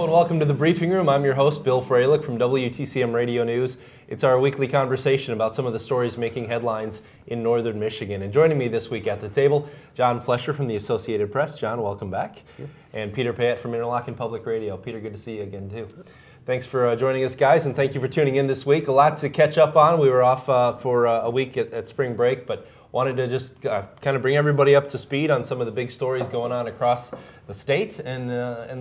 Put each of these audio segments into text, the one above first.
and welcome to the Briefing Room. I'm your host, Bill Froehlich from WTCM Radio News. It's our weekly conversation about some of the stories making headlines in northern Michigan. And joining me this week at the table, John Flesher from the Associated Press. John, welcome back. Thank you. And Peter Payette from Interlochen Public Radio. Peter, good to see you again, too. Thanks for joining us, guys, and thank you for tuning in this week. A lot to catch up on. We were off for a week at spring break, but wanted to just kind of bring everybody up to speed on some of the big stories going on across the state and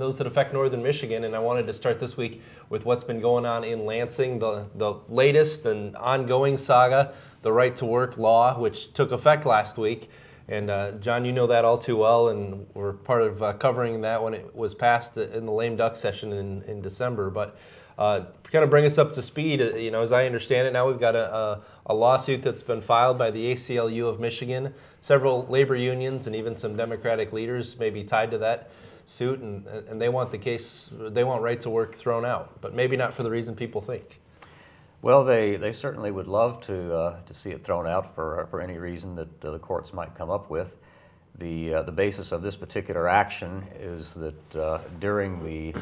those that affect northern Michigan. And I wanted to start this week with what's been going on in Lansing, the latest and ongoing saga, the right to work law, which took effect last week. And John, you know that all too well, and we're part of covering that when it was passed in the lame duck session in December. But kind of bring us up to speed, as I understand it, now we've got a lawsuit that's been filed by the ACLU of Michigan. Several labor unions and even some Democratic leaders may be tied to that suit, and they want they want right to work thrown out, but maybe not for the reason people think. Well, they certainly would love to see it thrown out for any reason that the courts might come up with. The basis of this particular action is that during the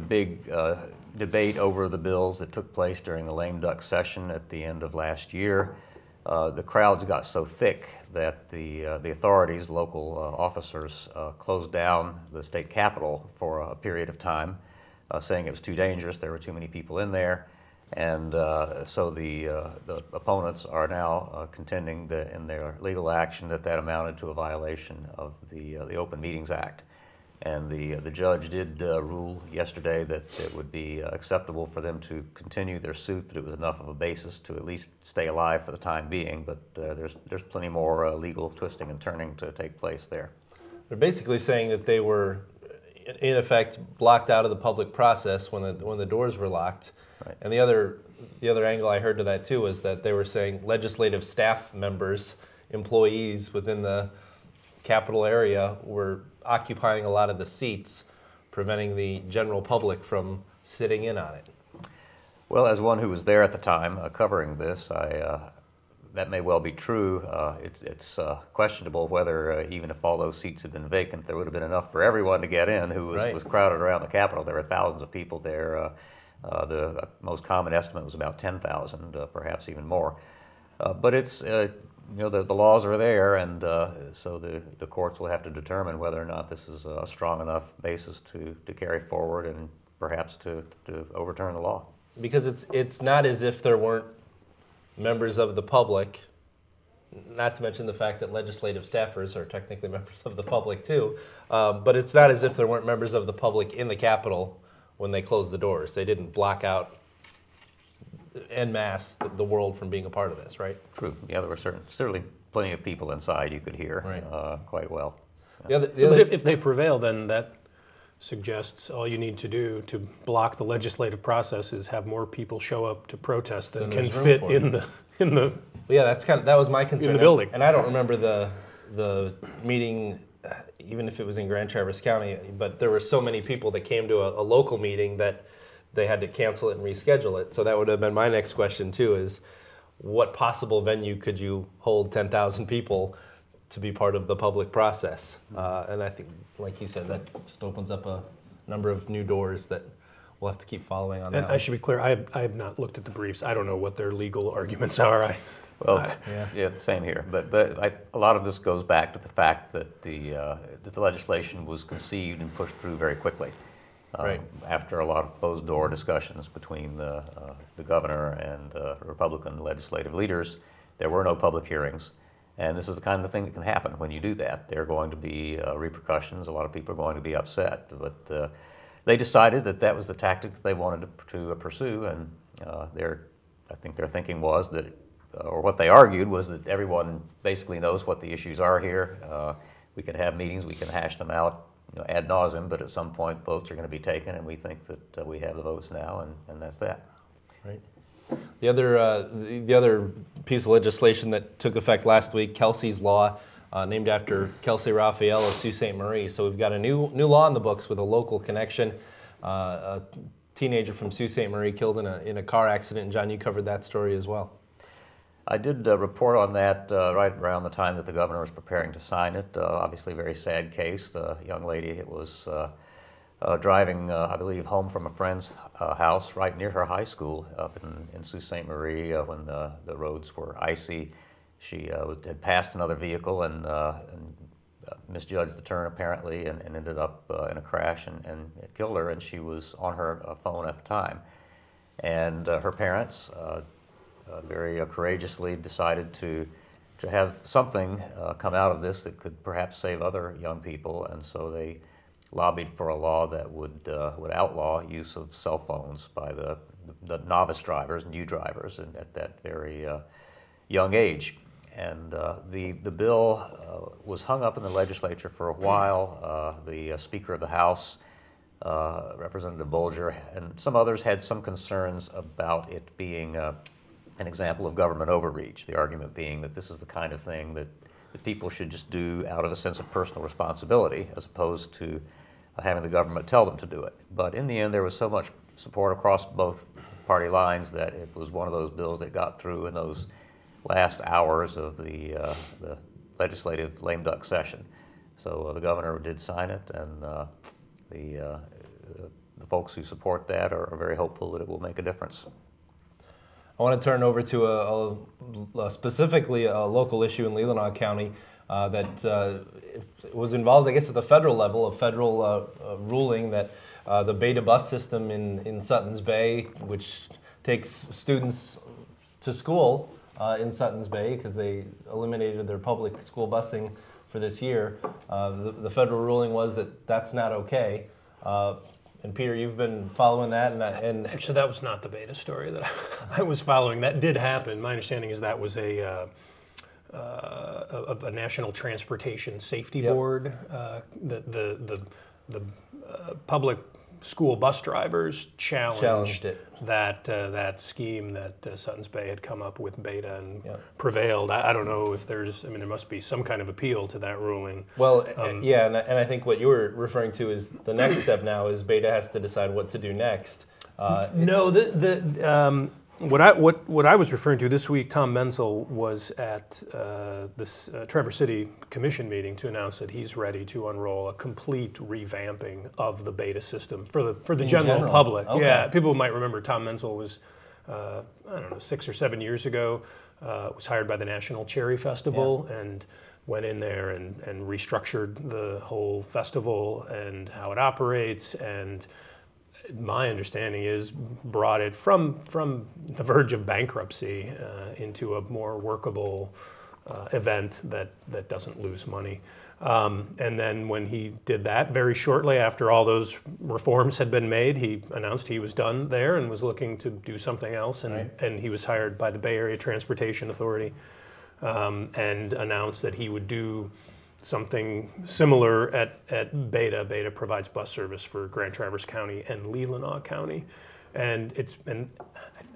big debate over the bills that took place during the lame duck session at the end of last year, the crowds got so thick that the authorities, local officers, closed down the state capitol for a period of time, saying it was too dangerous, there were too many people in there. And so the opponents are now contending in their legal action that amounted to a violation of the Open Meetings Act. And the judge did rule yesterday that it would be acceptable for them to continue their suit, that it was enough of a basis to at least stay alive for the time being, but there's plenty more legal twisting and turning to take place there. They're basically saying that they were, in effect, blocked out of the public process when the doors were locked. Right. And the other angle I heard to that too was that they were saying legislative staff members, employees within the Capitol area were occupying a lot of the seats, preventing the general public from sitting in on it. Well, as one who was there at the time covering this, that may well be true. It's questionable whether even if all those seats had been vacant, there would have been enough for everyone to get in who was crowded around the Capitol. There were thousands of people there. The most common estimate was about 10,000, perhaps even more. But it's the laws are there, and so the courts will have to determine whether or not this is a strong enough basis to carry forward and perhaps to overturn the law. Because it's not as if there weren't members of the public, not to mention the fact that legislative staffers are technically members of the public too, but it's not as if there weren't members of the public in the Capitol when they closed the doors. They didn't block out en masse the world from being a part of this, right? True. Yeah, there were certainly plenty of people inside you could hear quite well. If they prevail, then that suggests all you need to do to block the legislative process is have more people show up to protest than can fit in the. Yeah, that was my concern in the building. And I don't remember the meeting, even if it was in Grand Traverse County, but there were so many people that came to a local meeting that they had to cancel it and reschedule it. So that would have been my next question too, is what possible venue could you hold 10,000 people to be part of the public process? And I think, like you said, that just opens up a number of new doors that we'll have to keep following on. And I should be clear, I have not looked at the briefs. I don't know what their legal arguments are. Yeah, same here. But a lot of this goes back to the fact that the legislation was conceived and pushed through very quickly. After a lot of closed-door discussions between the governor and Republican legislative leaders, there were no public hearings. And this is the kind of thing that can happen when you do that. There are going to be repercussions. A lot of people are going to be upset. But they decided that was the tactic that they wanted to pursue. And I think their thinking was that, or what they argued was that everyone basically knows what the issues are here. We can have meetings, we can hash them out ad nauseum, but at some point votes are going to be taken, and we think that we have the votes now, and that's that. Right. The other piece of legislation that took effect last week, Kelsey's Law, named after Kelsey Raphael of Sault Ste. Marie. So we've got a new law in the books with a local connection. A teenager from Sault Ste. Marie killed in a car accident. And John, you covered that story as well. I did report on that right around the time that the governor was preparing to sign it. Obviously a very sad case. The young lady was driving, I believe, home from a friend's house right near her high school up in Sault Ste. Marie when the roads were icy. She had passed another vehicle and misjudged the turn apparently and ended up in a crash and it killed her, and she was on her phone at the time. And her parents very courageously decided to have something come out of this that could perhaps save other young people, and so they lobbied for a law that would outlaw use of cell phones by the novice drivers, new drivers, and at that very young age. And the bill was hung up in the legislature for a while. The Speaker of the House, Representative Bolger, and some others had some concerns about it being an example of government overreach, the argument being that this is the kind of thing that people should just do out of a sense of personal responsibility as opposed to having the government tell them to do it. But in the end, there was so much support across both party lines that it was one of those bills that got through in those last hours of the legislative lame duck session. So the governor did sign it, and the folks who support that are very hopeful that it will make a difference. I want to turn over to specifically a local issue in Leelanau County that was involved, I guess, at the federal level, a federal ruling that the Beta bus system in Suttons Bay, which takes students to school in Suttons Bay because they eliminated their public school busing for this year, the federal ruling was that that's not okay. And Peter, you've been following that, and actually, that was not the Beta story that I was following. That did happen. My understanding is that was a National Transportation Safety Board. The public school bus drivers challenged it. That scheme that Suttons Bay had come up with, Beta, and prevailed. I don't know if there's, I mean, there must be some kind of appeal to that ruling. Well, yeah, and I think what you were referring to is the next step now is Beta has to decide what to do next. No, what I was referring to this week, Tom Menzel was at this Traverse City Commission meeting to announce that he's ready to unroll a complete revamping of the Beta system for the general public. Okay. Yeah, people might remember Tom Menzel was I don't know, 6 or 7 years ago, was hired by the National Cherry Festival and went in there and restructured the whole festival and how it operates, and my understanding is brought it from the verge of bankruptcy into a more workable event that doesn't lose money. And then when he did that, very shortly after all those reforms had been made, he announced he was done there and was looking to do something else. And he was hired by the Bay Area Transportation Authority and announced that he would do something similar at Beta. Beta provides bus service for Grand Traverse County and Leelanau County. And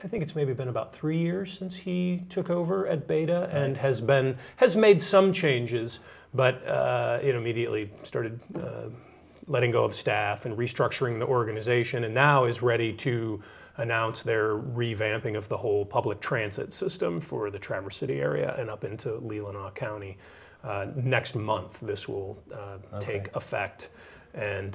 I think it's maybe been about 3 years since he took over at Beta and has made some changes, but immediately started letting go of staff and restructuring the organization, and now is ready to announce their revamping of the whole public transit system for the Traverse City area and up into Leelanau County. Next month, this will take effect, and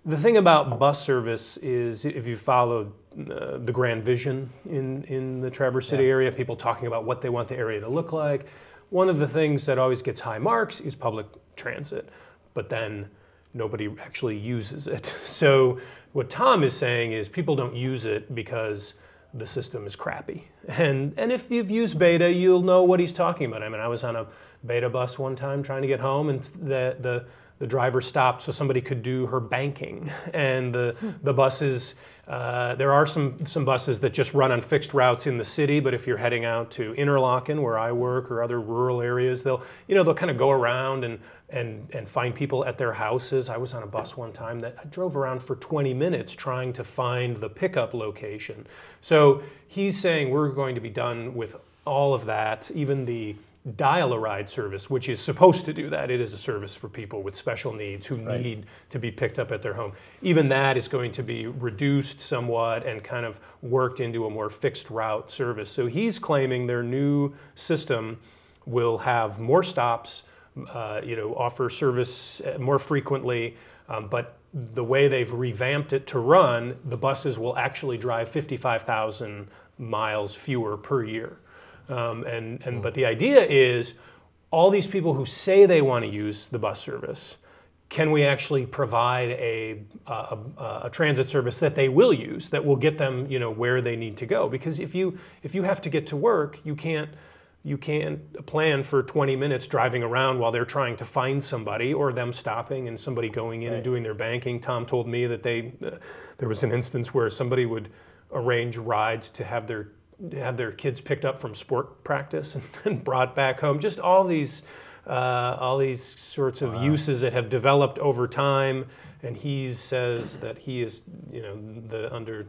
the thing about bus service is, if you followed the grand vision in the Traverse City area, people talking about what they want the area to look like. One of the things that always gets high marks is public transit, but then nobody actually uses it. So what Tom is saying is people don't use it because the system is crappy. And if you've used Beta, you'll know what he's talking about. I mean, I was on a Beta bus one time trying to get home, and the driver stopped so somebody could do her banking. And the buses, there are some buses that just run on fixed routes in the city, but if you're heading out to Interlochen, where I work, or other rural areas, they'll kind of go around and find people at their houses. I was on a bus one time that I drove around for 20 minutes trying to find the pickup location. So he's saying we're going to be done with all of that, even the dial-a-ride service, which is supposed to do that. It is a service for people with special needs who need to be picked up at their home. Even that is going to be reduced somewhat and kind of worked into a more fixed route service. So he's claiming their new system will have more stops, offer service more frequently, But the way they've revamped it to run, the buses will actually drive 55,000 miles fewer per year. But the idea is all these people who say they want to use the bus service, can we actually provide a transit service that they will use, that will get them, where they need to go? Because if you have to get to work, you can't plan for 20 minutes driving around while they're trying to find somebody, or them stopping and somebody going in and doing their banking. Tom told me that there was an instance where somebody would arrange rides to have their kids picked up from sport practice and brought back home. Just all these sorts of uses that have developed over time. And he says that he is, under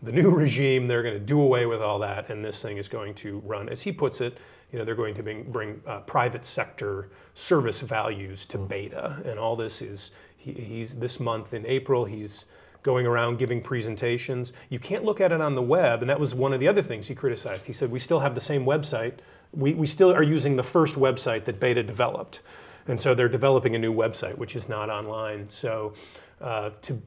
the new regime, they're going to do away with all that, and this thing is going to run, as he puts it, they're going to bring private sector service values to Beta. And all this is, he's this month in April, he's going around giving presentations. You can't look at it on the web, and that was one of the other things he criticized. He said, we still have the same website. We still are using the first website that Beta developed. And so they're developing a new website, which is not online. So to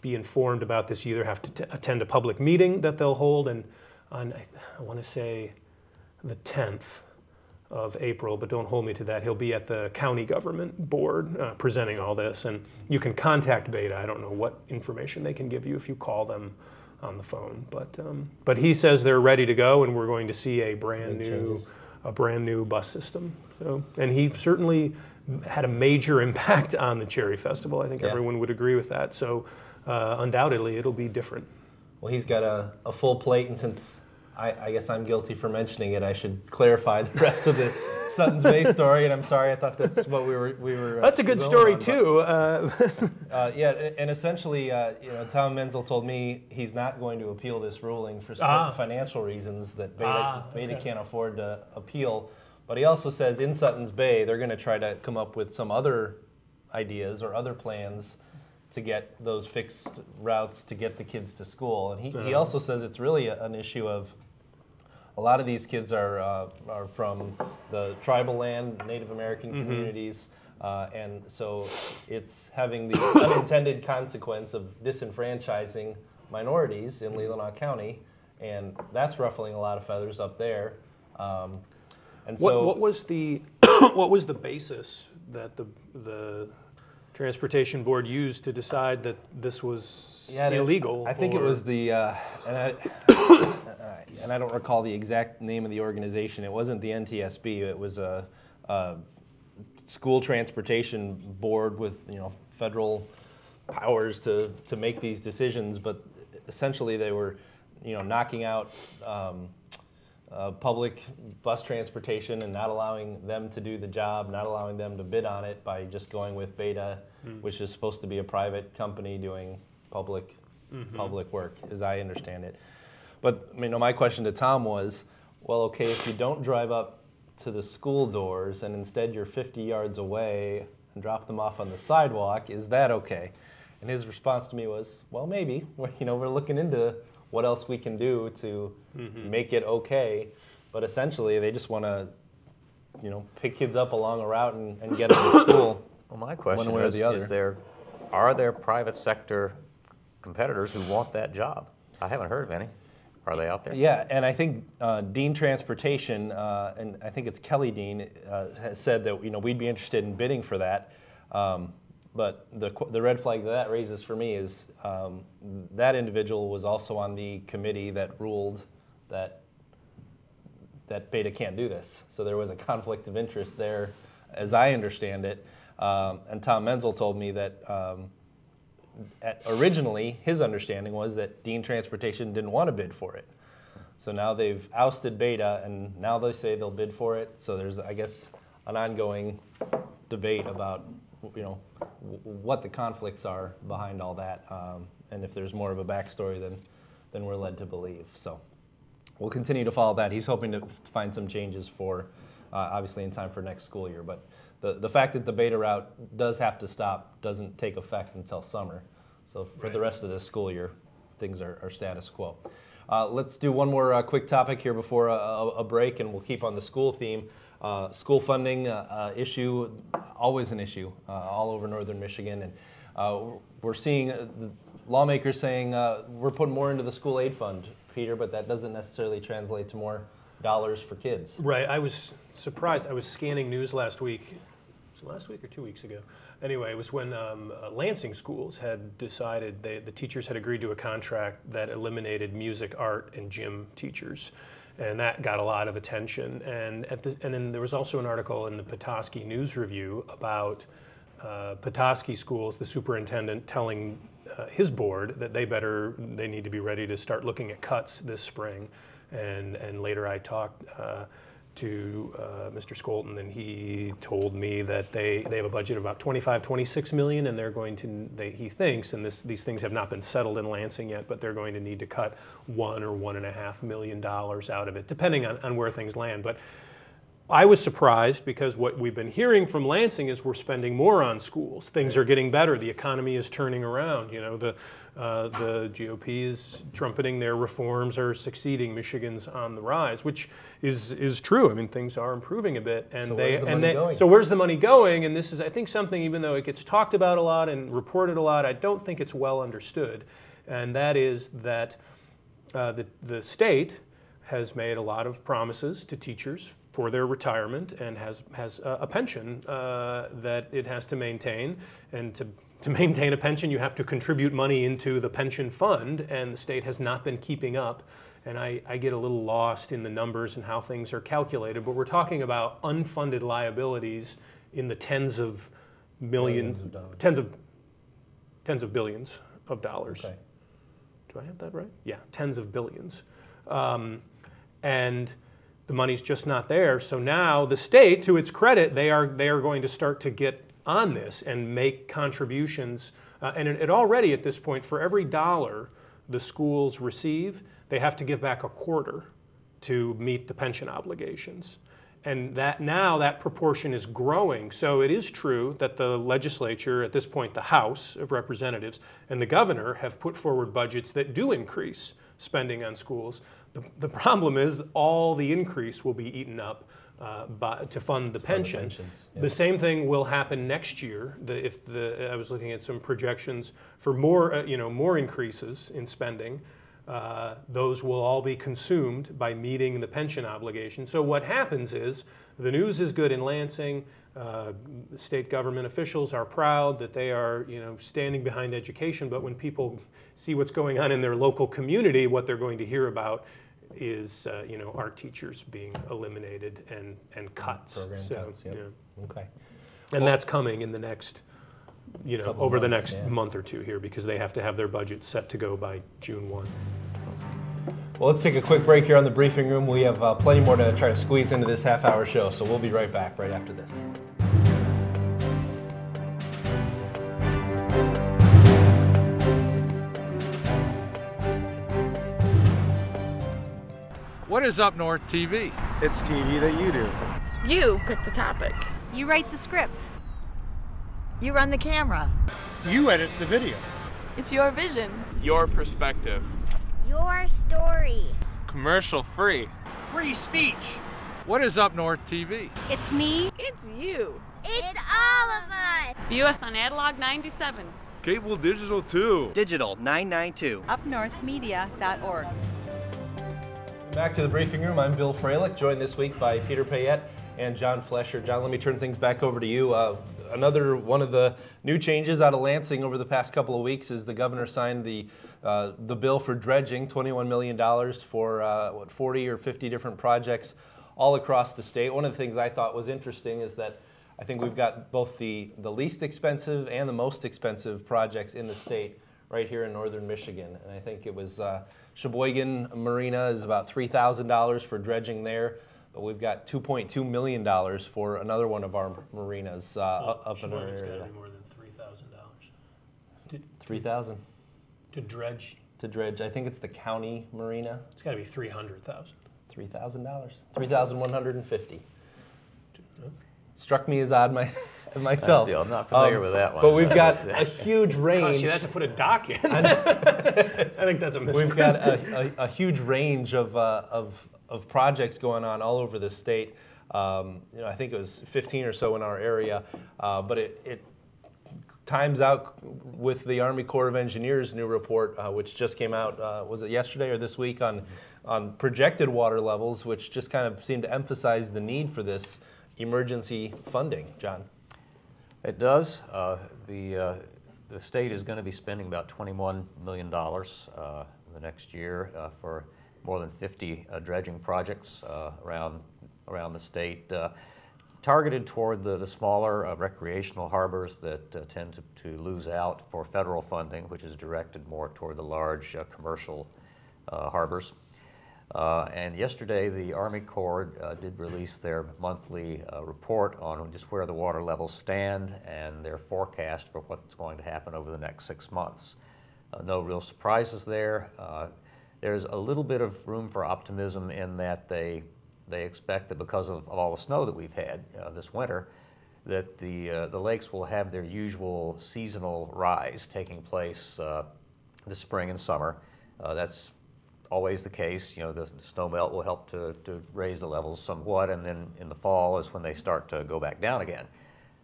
be informed about this, you either have to attend a public meeting that they'll hold, and on, I want to say, the 10th of April, but don't hold me to that. He'll be at the county government board presenting all this, and you can contact Beta. I don't know what information they can give you if you call them on the phone, but he says they're ready to go, and we're going to see a brand new bus system. So, and he certainly had a major impact on the Cherry Festival. I think everyone would agree with that. So undoubtedly, it'll be different. Well, he's got a full plate, and since I guess I'm guilty for mentioning it, I should clarify the rest of the Sutton's Bay story, and I'm sorry, I thought that's what we were that's a good story, too. And essentially, Tom Menzel told me he's not going to appeal this ruling for financial reasons, that Beta can't afford to appeal. But he also says in Sutton's Bay, they're going to try to come up with some other ideas or other plans to get those fixed routes to get the kids to school. And he also says it's really an issue of a lot of these kids are from the tribal land, Native American communities, and so it's having the unintended consequence of disenfranchising minorities in Leelanau County, and that's ruffling a lot of feathers up there. And so, what was the basis that the Transportation Board used to decide that this was illegal? I think it was and I don't recall the exact name of the organization. It wasn't the NTSB. It was a school transportation board with federal powers to make these decisions. But essentially, they were knocking out public bus transportation and not allowing them to do the job, not allowing them to bid on it by just going with Beta, which is supposed to be a private company doing public work, as I understand it. But my question to Tom was, well, okay, if you don't drive up to the school doors and instead you're 50 yards away and drop them off on the sidewalk, is that okay? And his response to me was, well, maybe. We're looking into what else we can do to make it okay. But essentially, they just want to, pick kids up along a route and get them to school. Well, my question one way or the other. Are there private sector competitors who want that job? I haven't heard of any. Are they out there? Yeah, and I think Dean Transportation, and I think it's Kelly Dean, has said that we'd be interested in bidding for that. But the red flag that raises for me is that individual was also on the committee that ruled that Beta can't do this. So there was a conflict of interest there, as I understand it. And Tom Menzel told me that originally his understanding was that Dean Transportation didn't want to bid for it. So now they've ousted Beta, and now they say they'll bid for it. So there's, I guess, an ongoing debate about what the conflicts are behind all that, and if there's more of a backstory than we're led to believe. So we'll continue to follow that. He's hoping to find some changes for, obviously, in time for next school year. But the fact that the Beta route does have to stop doesn't take effect until summer. So for the rest of this school year, things are status quo. Let's do one more quick topic here before a break, and we'll keep on the school theme. School funding issue always an issue all over northern Michigan. And we're seeing lawmakers saying we're putting more into the school aid fund, Peter, but that doesn't necessarily translate to more dollars for kids. Right. I was surprised. I was scanning news last week. Was it last week or 2 weeks ago? Anyway, it was when Lansing schools had decided, the teachers had agreed to a contract that eliminated music, art, and gym teachers. And that got a lot of attention. And then there was also an article in the Petoskey News Review about Petoskey schools, the superintendent telling his board that they need to be ready to start looking at cuts this spring. And later I talked to Mr. Skolton, and he told me that they have a budget of about 26 million, and they're going to, he thinks, and these things have not been settled in Lansing yet, but they're going to need to cut $1 or $1.5 million out of it, depending on where things land. But I was surprised because what we've been hearing from Lansing is we're spending more on schools. Things are getting better. The economy is turning around. You know, the GOP is trumpeting their reforms are succeeding. Michigan's on the rise, which is true. I mean, things are improving a bit. And so where's the money going? And this is, I think, something, even though it gets talked about a lot and reported a lot, I don't think it's well understood. And that is that the state has made a lot of promises to teachers for their retirement and has a pension that it has to maintain. And to maintain a pension, you have to contribute money into the pension fund, and the state has not been keeping up. And I get a little lost in the numbers and how things are calculated, but we're talking about unfunded liabilities in the tens of millions, tens of billions of dollars. Okay. Do I have that right? Yeah, tens of billions. And the money's just not there. So now the state, to its credit, they are going to start to get on this and make contributions. And it already at this point, for every dollar the schools receive, they have to give back a quarter to meet the pension obligations. And that proportion is growing. So it is true that the legislature, at this point the House of Representatives, and the governor have put forward budgets that do increase spending on schools. The problem is all the increase will be eaten up to fund the pension. Yeah. The same thing will happen next year. I was looking at some projections for more increases in spending. Those will all be consumed by meeting the pension obligation. So what happens is the news is good in Lansing. State government officials are proud that they are standing behind education, but when people see what's going on in their local community, what they're going to hear about is art teachers being eliminated and cuts. Program cuts, yep. Yeah. Okay. And that's coming in the next, over the months, next month or two here, because they have to have their budget set to go by June 1. Well, let's take a quick break here on the briefing room. We have plenty more to try to squeeze into this half-hour show, so we'll be right back right after this. What is Up North TV? It's TV that you do. You pick the topic. You write the script. You run the camera. You edit the video. It's your vision. Your perspective. Your story. Commercial free. Free speech. What is Up North TV? It's me. It's you. It's all of us. View us on Analog 97. Cable digital too. Digital 992. UpNorthMedia.org. Back to the briefing room. I'm Bill Froehlich, joined this week by Peter Payette and John Flesher. John, let me turn things back over to you. Another one of the new changes out of Lansing over the past couple of weeks is the governor signed the bill for dredging, $21 million for 40 or 50 different projects all across the state. One of the things I thought was interesting is that I think we've got both the least expensive and the most expensive projects in the state right here in northern Michigan. And I think it was Sheboygan Marina is about $3,000 for dredging there, but we've got $2.2 million for another one of our marinas up in our area. It's got to be more than $3,000. $3,000 To dredge. to dredge. I think it's the county marina. It's got to be $300,000. $3,000. $3,150. Struck me as odd myself. I'm not familiar with that one. But we've got a huge range. Cost you that to put a dock in. I think that's a misprint. We've got a huge range of projects going on all over the state. I think it was 15 or so in our area, but it times out with the Army Corps of Engineers new report, which just came out, was it yesterday or this week, on projected water levels, which just kind of seemed to emphasize the need for this emergency funding. John? It does. The state is going to be spending about $21 million the next year for more than 50 dredging projects around the state, targeted toward the smaller recreational harbors that tend to lose out for federal funding, which is directed more toward the large commercial harbors. And yesterday, the Army Corps did release their monthly report on just where the water levels stand and their forecast for what's going to happen over the next 6 months. No real surprises there. There's a little bit of room for optimism in that they expect that because of all the snow that we've had this winter, that the lakes will have their usual seasonal rise taking place this spring and summer. That's always the case. The snow melt will help to raise the levels somewhat, and then in the fall is when they start to go back down again.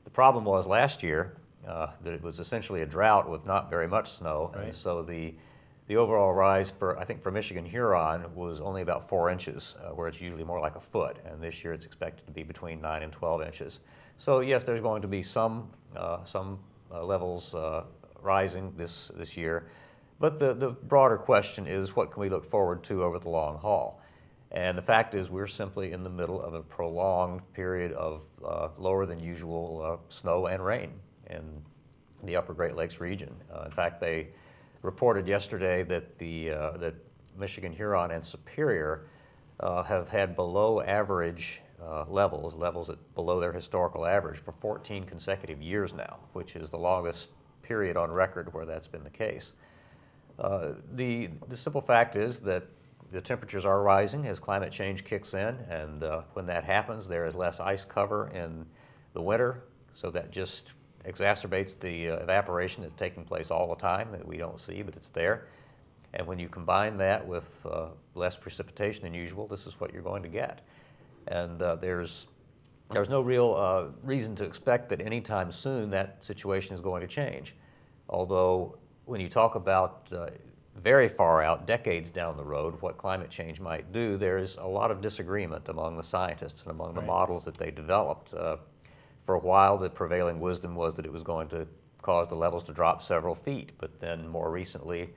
The problem was last year that it was essentially a drought with not very much snow, right. And so the overall rise I think for Michigan Huron was only about 4 inches, where it's usually more like a foot, and this year it's expected to be between 9 and 12 inches. So yes, there's going to be some levels rising this year. But the broader question is, what can we look forward to over the long haul? And the fact is, we're simply in the middle of a prolonged period of lower than usual snow and rain in the upper Great Lakes region. In fact, they reported yesterday that that Michigan Huron and Superior have had below average levels below their historical average for 14 consecutive years now, which is the longest period on record where that's been the case. The simple fact is that the temperatures are rising as climate change kicks in, and when that happens, there is less ice cover in the winter, so that just exacerbates the evaporation that's taking place all the time that we don't see, but it's there. And when you combine that with less precipitation than usual, this is what you're going to get. And there's no real reason to expect that anytime soon that situation is going to change. Although when you talk about very far out, decades down the road, what climate change might do, there's a lot of disagreement among the scientists and among the models that they developed. For a while, the prevailing wisdom was that it was going to cause the levels to drop several feet, but then more recently,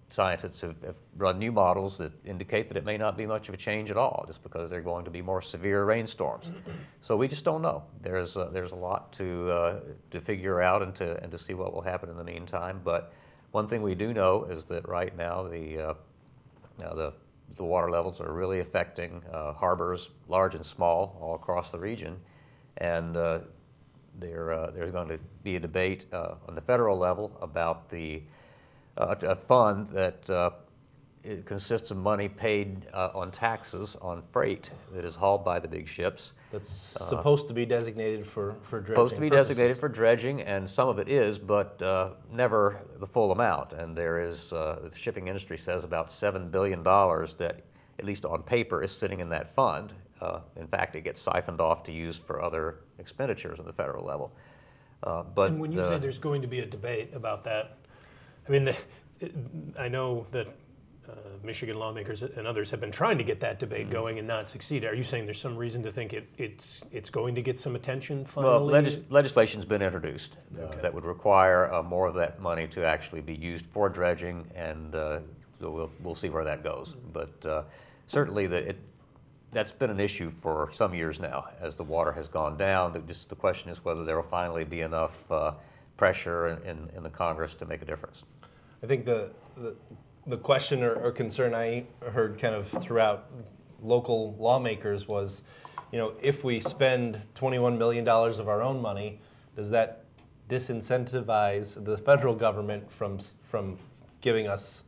scientists have run new models that indicate that it may not be much of a change at all, just because there are going to be more severe rainstorms. So we just don't know. There's a lot to figure out and to see what will happen in the meantime. But one thing we do know is that right now the water levels are really affecting harbors, large and small, all across the region, and there's going to be a debate on the federal level about a fund that it consists of money paid on taxes on freight that is hauled by the big ships. That's supposed to be designated for dredging Supposed to be purposes. designated for dredging, and some of it is, but never the full amount. And there is, the shipping industry says, about $7 billion that, at least on paper, is sitting in that fund. In fact, it gets siphoned off to use for other expenditures on the federal level. But and when you say there's going to be a debate about that, I mean, I know that Michigan lawmakers and others have been trying to get that debate going and not succeed. Are you saying there's some reason to think it's going to get some attention finally? Well, legislation's been introduced that would require more of that money to actually be used for dredging, and so we'll see where that goes. But certainly that's been an issue for some years now as the water has gone down. The question is whether there will finally be enough pressure in the Congress to make a difference. I think the question or concern I heard kind of throughout local lawmakers was, if we spend $21 million of our own money, does that disincentivize the federal government from giving us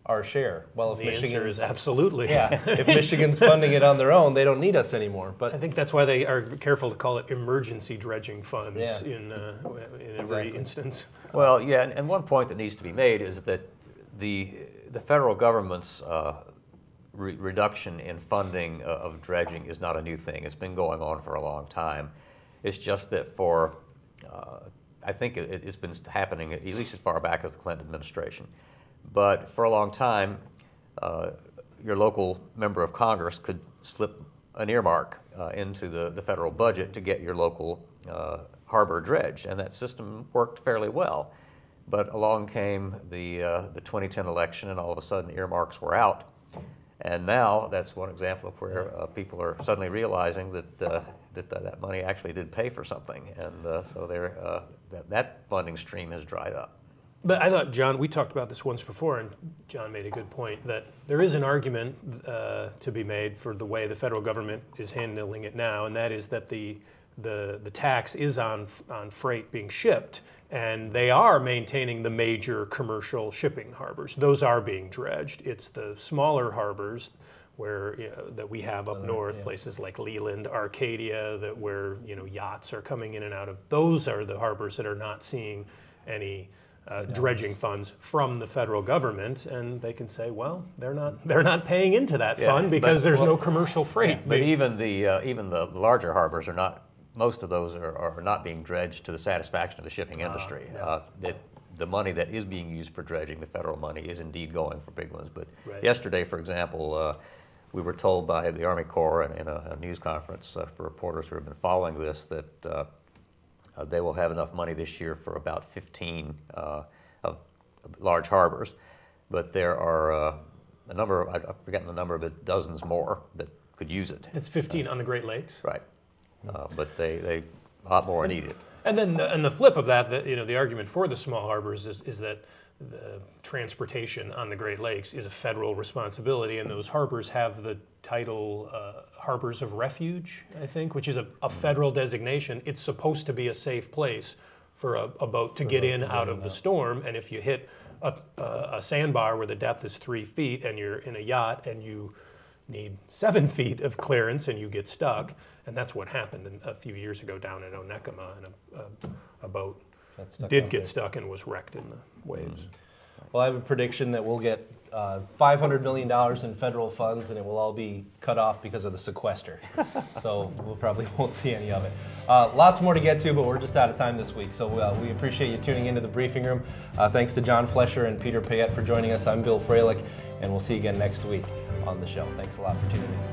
our share? Well, if The Michigan answer is absolutely. Yeah, if Michigan's funding it on their own, they don't need us anymore. But I think that's why they are careful to call it emergency dredging funds in every instance. Well, yeah, and one point that needs to be made is that the federal government's reduction in funding of dredging is not a new thing. It's been going on for a long time. It's just that for, I think it's been happening at least as far back as the Clinton administration. But for a long time, your local member of Congress could slip an earmark into the federal budget to get your local harbor dredged, and that system worked fairly well. But along came the 2010 election, and all of a sudden earmarks were out. And now that's one example of where people are suddenly realizing that that money actually did pay for something, and so that funding stream has dried up. But I thought, John, we talked about this once before, and John made a good point that there is an argument to be made for the way the federal government is handling it now, and that is that the tax is on freight being shipped, and they are maintaining the major commercial shipping harbors. Those are being dredged. It's the smaller harbors where that we have up north, places like Leland, Arcadia, where yachts are coming in and out of. Those are the harbors that are not seeing any dredging funds from the federal government, and they can say, well, they're not paying into that fund because there's no commercial freight. Yeah, but even the larger harbors are not. Most of those are not being dredged to the satisfaction of the shipping industry. The money that is being used for dredging, the federal money, is indeed going for big ones. But yesterday, for example, we were told by the Army Corps in a news conference for reporters who have been following this that they will have enough money this year for about 15 of large harbors. But there are a number, I've forgotten the number, but dozens more that could use it. It's 15 on the Great Lakes? Right. But they a lot more are needed. And then the flip of that, the argument for the small harbors is that the transportation on the Great Lakes is a federal responsibility, and those harbors have the title Harbors of Refuge, I think, which is a federal designation. It's supposed to be a safe place for a boat to get in out of the storm, and if you hit a sandbar where the depth is 3 feet and you're in a yacht and you need 7 feet of clearance and you get stuck, and that's what happened a few years ago down in Onekama, and a boat did get stuck and was wrecked in the waves. Well, I have a prediction that we'll get $500 million in federal funds, and it will all be cut off because of the sequester. So we probably won't see any of it. Lots more to get to, but we're just out of time this week. So we appreciate you tuning into the briefing room. Thanks to John Flesher and Peter Payette for joining us. I'm Bill Froehlich, and we'll see you again next week on the show. Thanks a lot for tuning in.